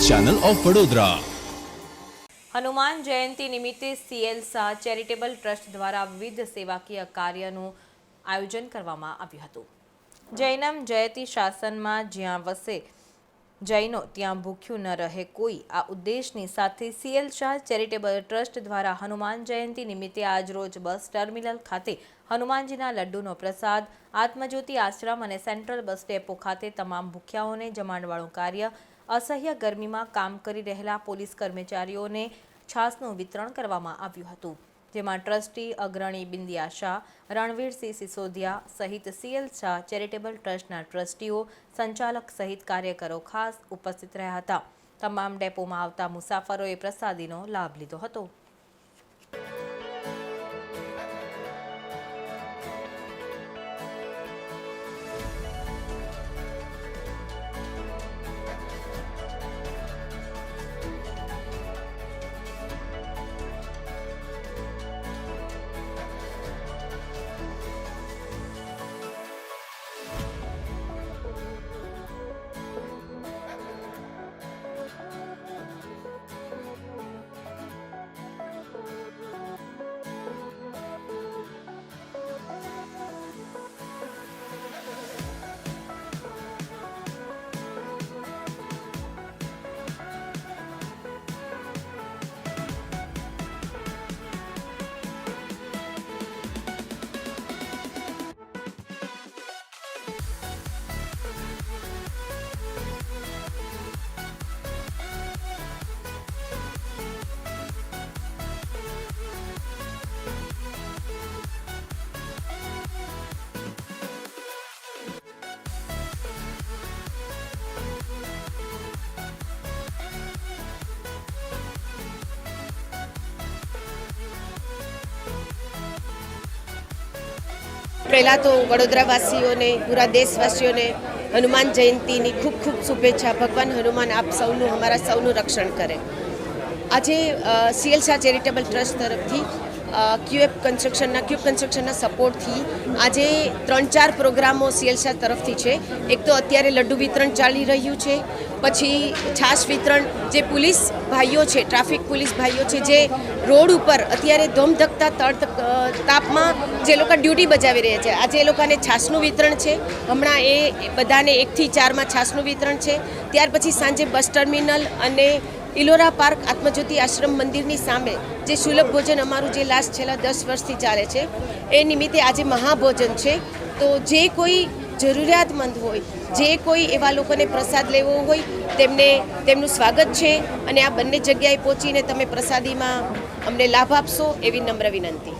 Channel of Vadodara. Hanuman Jayanti નિમિત્તે CL Shah charitable trust દ્વારા વિવિધ સેવાકીય કાર્યનું આયોજન કરવામાં આવ્યું હતું। જૈનમ જયતિ શાસનમાં જ્યાં વસે જૈનો ત્યાં ભૂખ્યું ન રહે કોઈ આ ઉદ્દેશની સાથે સીએલ શાહ ચેરિટેબલ ટ્રસ્ટ દ્વારા હનુમાન જયંતિ નિમિત્તે આજરોજ બસ ટર્મિનલ ખાતે હનુમાનજીના લડ્ડુનો પ્રસાદ, આત્મજ્યોતિ આશ્રમ અને સેન્ટ્રલ બસ ડેપો ખાતે તમામ ભૂખ્યાઓને જમાડવાનું કાર્ય, અસહ્ય ગરમીમાં કામ કરી રહેલા પોલીસ કર્મચારીઓને છાસનું વિતરણ કરવામાં આવ્યું હતું, જેમાં ટ્રસ્ટી અગ્રણી બિંદિયા શાહ, રણવીરસિંહ સિસોદિયા સહિત સીએલ શાહ ચેરિટેબલ ટ્રસ્ટના ટ્રસ્ટીઓ, સંચાલક સહિત કાર્યકરો ખાસ ઉપસ્થિત રહ્યા હતા। તમામ ડેપોમાં આવતા મુસાફરોએ પ્રસાદીનો લાભ લીધો હતો। પહેલાં તો વડોદરાવાસીઓને, પૂરા દેશવાસીઓને હનુમાન જયંતીની ખૂબ ખૂબ શુભેચ્છા। ભગવાન હનુમાન આપ સૌનું, અમારા સૌનું રક્ષણ કરે। આજે સીએલ શાહ ચેરિટેબલ ટ્રસ્ટ તરફથી ક્યુબ કન્સ્ટ્રક્શનના સપોર્ટથી આજે 3-4 પ્રોગ્રામો સીએલ શાહ તરફથી છે। એક તો અત્યારે લડ્ડુ વિતરણ ચાલી રહ્યું છે, પછી છાશ વિતરણ, જે પોલીસ ભાઈઓ છે, ટ્રાફિક પોલીસ ભાઈઓ છે, જે રોડ ઉપર અત્યારે ધોમધકતા તાપમાં જે લોકો ડ્યુટી બજાવી રહ્યા છે, આજે એ લોકોને છાશનું વિતરણ છે। હમણાં એ બધાને 1 થી 4માં છાશનું વિતરણ છે। ત્યાર પછી સાંજે બસ ટર્મિનલ અને ઇલોરા પાર્ક આત્મજ્યોતિ આશ્રમ મંદિરની સામે જે સુલભ ભોજન અમારું જે લાસ્ટ છેલ્લા 10 વર્ષથી ચાલે છે, એ નિમિત્તે આજે મહાભોજન છે। તો જે કોઈ જરૂરિયાતમંદ હોય, જે કોઈ એવા લોકોને પ્રસાદ લેવો હોય, તેમનું સ્વાગત છે અને આ બંને જગ્યાએ પહોંચીને તમે પ્રસાદીમાં અમને લાભ આપશો એવી નમ્ર વિનંતી।